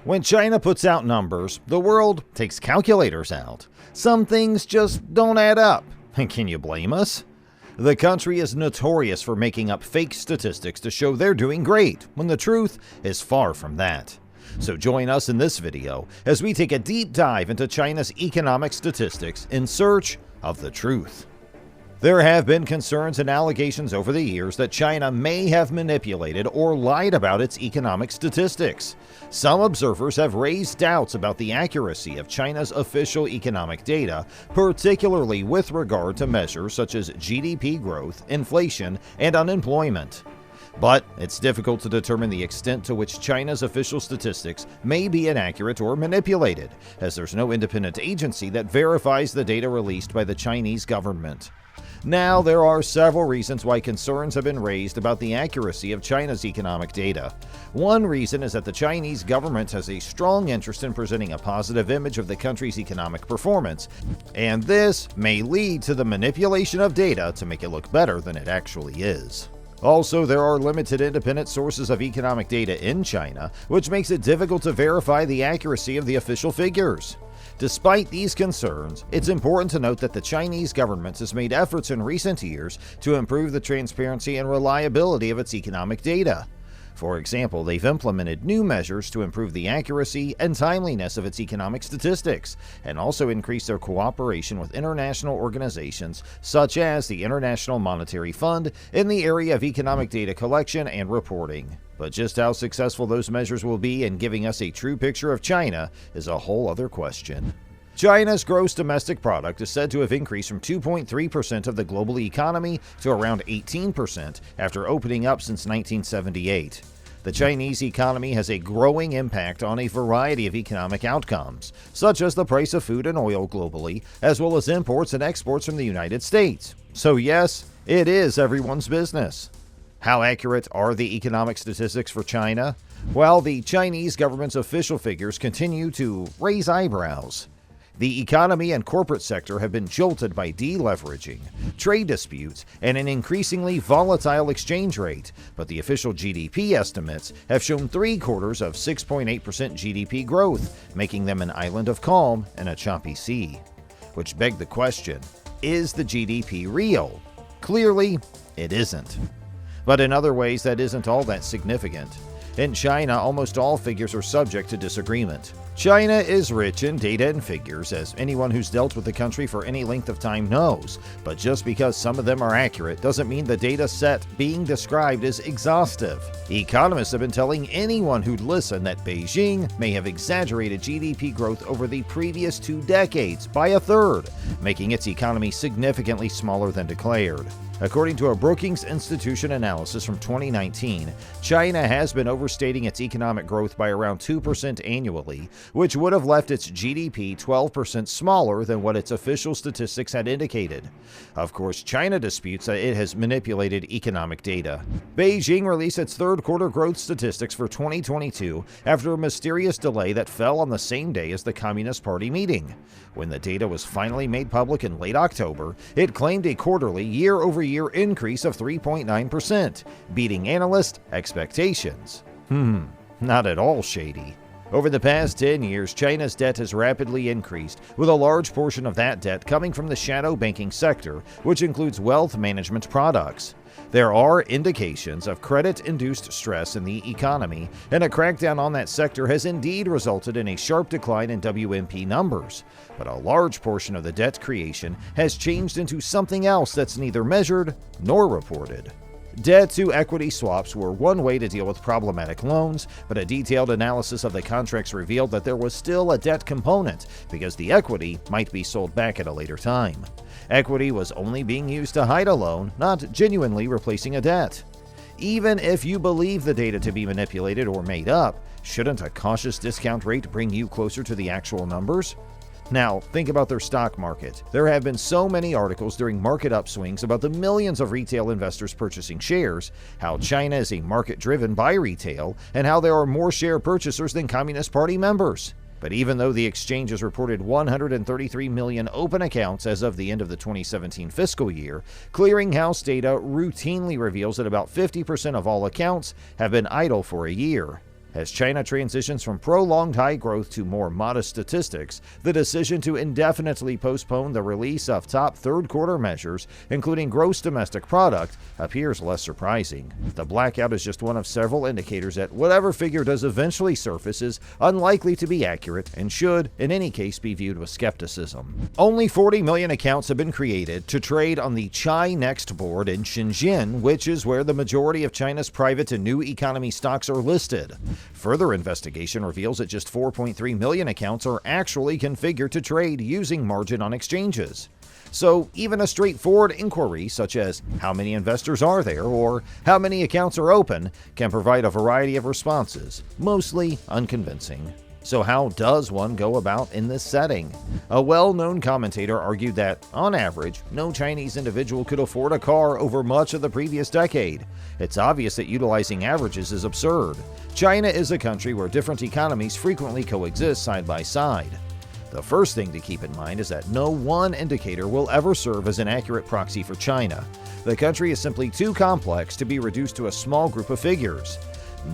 When China puts out numbers, the world takes calculators out. Some things just don't add up. And can you blame us? The country is notorious for making up fake statistics to show they're doing great, when the truth is far from that. So join us in this video as we take a deep dive into China's economic statistics in search of the truth. There have been concerns and allegations over the years that China may have manipulated or lied about its economic statistics. Some observers have raised doubts about the accuracy of China's official economic data, particularly with regard to measures such as GDP growth, inflation, and unemployment. But it's difficult to determine the extent to which China's official statistics may be inaccurate or manipulated, as there's no independent agency that verifies the data released by the Chinese government. Now, there are several reasons why concerns have been raised about the accuracy of China's economic data. One reason is that the Chinese government has a strong interest in presenting a positive image of the country's economic performance, and this may lead to the manipulation of data to make it look better than it actually is. Also, there are limited independent sources of economic data in China, which makes it difficult to verify the accuracy of the official figures. Despite these concerns, it's important to note that the Chinese government has made efforts in recent years to improve the transparency and reliability of its economic data. For example, they've implemented new measures to improve the accuracy and timeliness of its economic statistics, and also increased their cooperation with international organizations such as the International Monetary Fund in the area of economic data collection and reporting. But just how successful those measures will be in giving us a true picture of China is a whole other question. China's gross domestic product is said to have increased from 2.3% of the global economy to around 18% after opening up since 1978. The Chinese economy has a growing impact on a variety of economic outcomes, such as the price of food and oil globally, as well as imports and exports from the United States. So yes, it is everyone's business. How accurate are the economic statistics for China? Well, the Chinese government's official figures continue to raise eyebrows. The economy and corporate sector have been jolted by deleveraging, trade disputes, and an increasingly volatile exchange rate, but the official GDP estimates have shown 3 quarters of 6.8% GDP growth, making them an island of calm in a choppy sea. Which begs the question, is the GDP real? Clearly, it isn't. But in other ways, that isn't all that significant. In China, almost all figures are subject to disagreement. China is rich in data and figures, as anyone who's dealt with the country for any length of time knows, but just because some of them are accurate doesn't mean the data set being described is exhaustive. Economists have been telling anyone who'd listen that Beijing may have exaggerated GDP growth over the previous 2 decades by a third, making its economy significantly smaller than declared. According to a Brookings Institution analysis from 2019, China has been overstating its economic growth by around 2% annually, which would have left its GDP 12% smaller than what its official statistics had indicated. Of course, China disputes that it has manipulated economic data. Beijing released its third quarter growth statistics for 2022 after a mysterious delay that fell on the same day as the Communist Party meeting. When the data was finally made public in late October, it claimed a quarterly year-over-year increase of 3.9%, beating analyst expectations. Not at all shady. Over the past 10 years, China's debt has rapidly increased, with a large portion of that debt coming from the shadow banking sector, which includes wealth management products. There are indications of credit-induced stress in the economy, and a crackdown on that sector has indeed resulted in a sharp decline in WMP numbers. But a large portion of the debt creation has changed into something else that's neither measured nor reported. Debt-to-equity swaps were one way to deal with problematic loans, but a detailed analysis of the contracts revealed that there was still a debt component because the equity might be sold back at a later time. Equity was only being used to hide a loan, not genuinely replacing a debt. Even if you believe the data to be manipulated or made up, shouldn't a cautious discount rate bring you closer to the actual numbers? Now, think about their stock market. There have been so many articles during market upswings about the millions of retail investors purchasing shares, how China is a market driven by retail, and how there are more share purchasers than Communist Party members. But even though the exchange has reported 133 million open accounts as of the end of the 2017 fiscal year, clearinghouse data routinely reveals that about 50% of all accounts have been idle for a year. As China transitions from prolonged high growth to more modest statistics, the decision to indefinitely postpone the release of top third-quarter measures, including gross domestic product, appears less surprising. The blackout is just one of several indicators that whatever figure does eventually surface is unlikely to be accurate and should, in any case, be viewed with skepticism. Only 40 million accounts have been created to trade on the Chi-Next board in Shenzhen, which is where the majority of China's private and new economy stocks are listed. Further investigation reveals that just 4.3 million accounts are actually configured to trade using margin on exchanges. So even a straightforward inquiry such as how many investors are there or how many accounts are open can provide a variety of responses, mostly unconvincing. So how does one go about in this setting? A well-known commentator argued that, on average, no Chinese individual could afford a car over much of the previous decade. It's obvious that utilizing averages is absurd. China is a country where different economies frequently coexist side by side. The first thing to keep in mind is that no one indicator will ever serve as an accurate proxy for China. The country is simply too complex to be reduced to a small group of figures.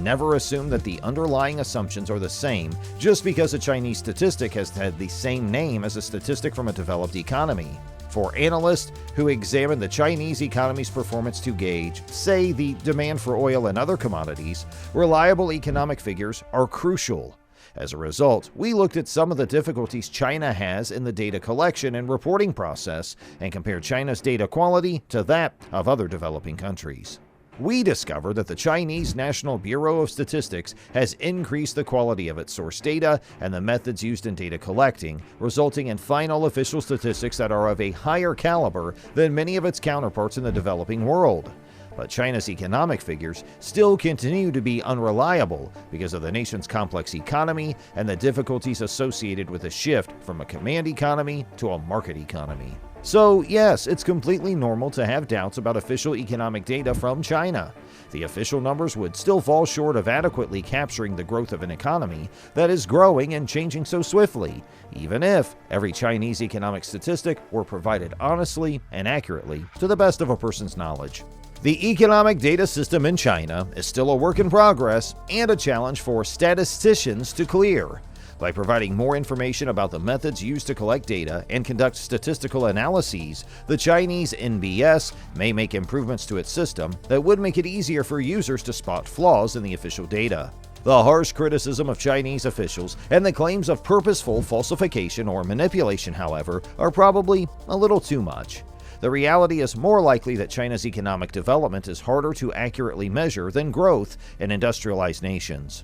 Never assume that the underlying assumptions are the same just because a Chinese statistic has had the same name as a statistic from a developed economy. For analysts who examine the Chinese economy's performance to gauge, say, the demand for oil and other commodities, reliable economic figures are crucial. As a result, we looked at some of the difficulties China has in the data collection and reporting process and compared China's data quality to that of other developing countries. We discovered that the Chinese National Bureau of Statistics has increased the quality of its source data and the methods used in data collecting, resulting in final official statistics that are of a higher caliber than many of its counterparts in the developing world. But China's economic figures still continue to be unreliable because of the nation's complex economy and the difficulties associated with the shift from a command economy to a market economy. So yes, it's completely normal to have doubts about official economic data from China. The official numbers would still fall short of adequately capturing the growth of an economy that is growing and changing so swiftly, even if every Chinese economic statistic were provided honestly and accurately to the best of a person's knowledge. The economic data system in China is still a work in progress and a challenge for statisticians to clear. By providing more information about the methods used to collect data and conduct statistical analyses, the Chinese NBS may make improvements to its system that would make it easier for users to spot flaws in the official data. The harsh criticism of Chinese officials and the claims of purposeful falsification or manipulation, however, are probably a little too much. The reality is more likely that China's economic development is harder to accurately measure than growth in industrialized nations.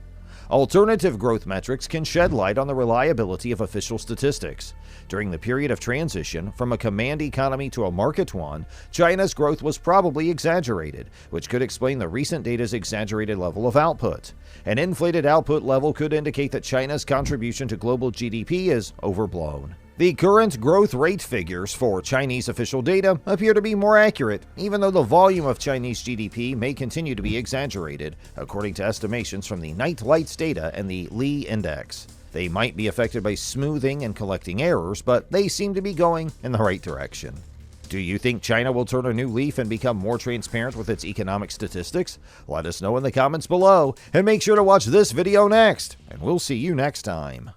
Alternative growth metrics can shed light on the reliability of official statistics. During the period of transition from a command economy to a market one, China's growth was probably exaggerated, which could explain the recent data's exaggerated level of output. An inflated output level could indicate that China's contribution to global GDP is overblown. The current growth rate figures for Chinese official data appear to be more accurate, even though the volume of Chinese GDP may continue to be exaggerated, according to estimations from the Night Lights data and the Li Index. They might be affected by smoothing and collecting errors, but they seem to be going in the right direction. Do you think China will turn a new leaf and become more transparent with its economic statistics? Let us know in the comments below, and make sure to watch this video next, and we'll see you next time.